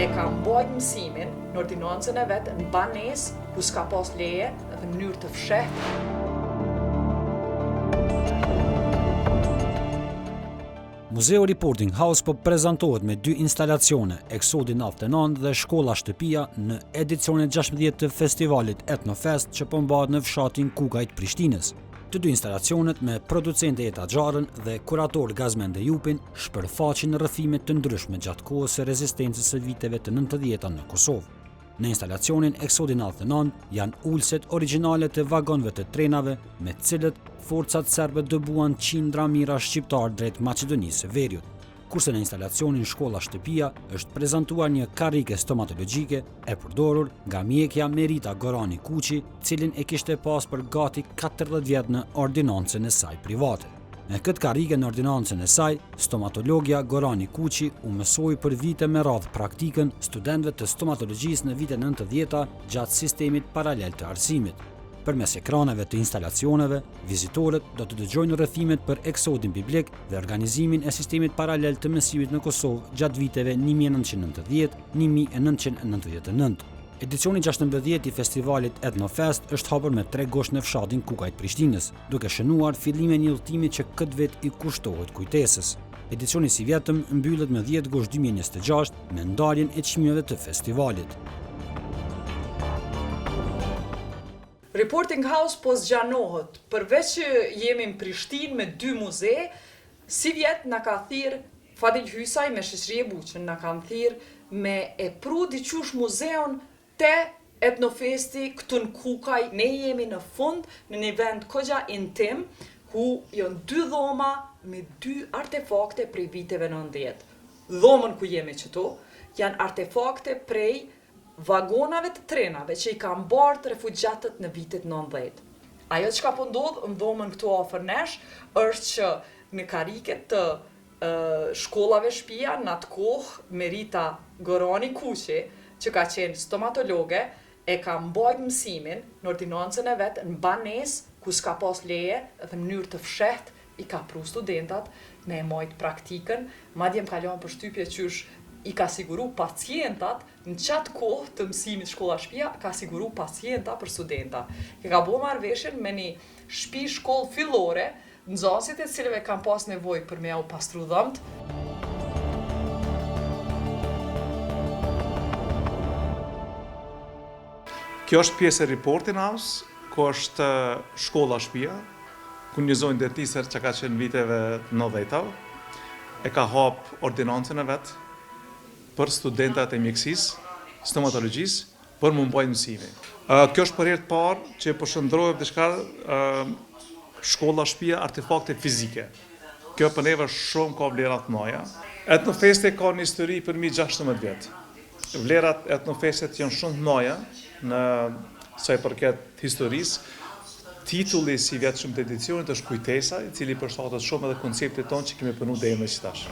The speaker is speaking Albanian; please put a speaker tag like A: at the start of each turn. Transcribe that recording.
A: e ka mbajt mësimin në ordinancën e vetë në banesë ku s'ka pas leje dhe në mënyrë të fshehtë.
B: Muzeu Reporting House po prezantohet me 2 instalacione, Eksodi 99 dhe Shkolla Shtëpia në edicionin 16 të festivalit Etnofest që po mbahet në fshatin Kukajt Prishtinës. Të 2 instalacionet me producente Eta Xharën dhe kurator Gazmende Jupin shpërfaqin rrëfime të ndryshme gjatë kohës së rezistencës së viteve të 90-ta në Kosovë. Në instalacionin Eksodi 99 janë ulset origjinale të vagonëve të trenave me cilët forcat serbe dëbuan qindra mira shqiptar drejt Maqedonisë së Veriut. Kurse në instalacionin Shkolla Shtëpia është prezantuar një karrike stomatologjike e përdorur nga mjekja Merita Gorani Kuqi, cilin e kishte pas për gati 40 vjet në ordinancën e saj private. Në këtë karrike në ordinancën e saj, stomatologja Gorani Kuqi u mësoi për vite me radhë praktikën studentëve të stomatologjisë në vitet 90-ta gjatë sistemit paralel të arsimit. Përmes ekraneve të instalacioneve, vizitorët do të dëgjojnë rrëfimet për eksodin biblik dhe organizimin e sistemit paralel të mësimit në Kosovë gjatë viteve 1990-1999. Edicioni 16 i festivalit Etnofest është hapur me 3 gosht në fshatin Kukajt Prishtinës, duke shënuar fillimin e një udhëtimi që këtë vit i kushtohet kujtesës. Edicioni si vjetëm mbyllet me 10 gosht 2026 me ndarjen e çmimeve të festivalit.
A: Reporting House po zgjanohet, përveç që jemi në Prishtinë me 2 muze, si vjet na ka thirr Fadil Hysaj me shoqëri e Buqën, na kanë thirr me e pru diqysh muzeun te Etnofesti këtu në Kukaj. Ne jemi në fund në një vend kogja intim, ku janë 2 dhoma me 2 artefakte prej viteve 90. Dhomën ku jemi këtu janë artefakte prej vagonave të trenave që i kanë bart refugjatët në vitet 90. Ajo që ka po ndodh në dhomën këtu afër nesh është që në kariket të shkollave shtëpia në atë kohë Merita Gorani Kuqi, që ka qenë stomatologe, e ka mbajt mësimin në ordinancën e vetë në banesë ku s'ka pas leje dhe në mënyrë të fshehtë i ka pru studentat me e majt praktikën, madje më kalon përshtypje qysh i ka siguru pacientat në qatë kohë të mësimit shkolla shtëpia, ka siguru pacienta për studenta. Ka bo marrëveshjen me një shtëpi shkollë fillore, nxënësit e cilëve kanë pas nevojë për me u pastru dhëmt.
C: Kjo është pjesë e Reporting House, ku është shkolla shtëpia, ku njëzojnë dentister që ka qenë viteve 90-ta, e ka hap ordinancën e vetë për studentat e mjekësisë, stomatologjisë, për më mbajtë mësimi. Kjo është për herë të parë që përshëndrohet diçka shkolla shtëpia artefakte fizike. Kjo për neve shumë ka vlera të mëdha. Etnofesti ka një histori për mi 16 vjet. Vlerat e Etnofestit janë shumë të mëdha në sa i përket historisë. Titulli si vjetshëm të edicionit është kujtesa, i cili përshtatet shumë edhe konceptit tonë që kemi punu deri më tash.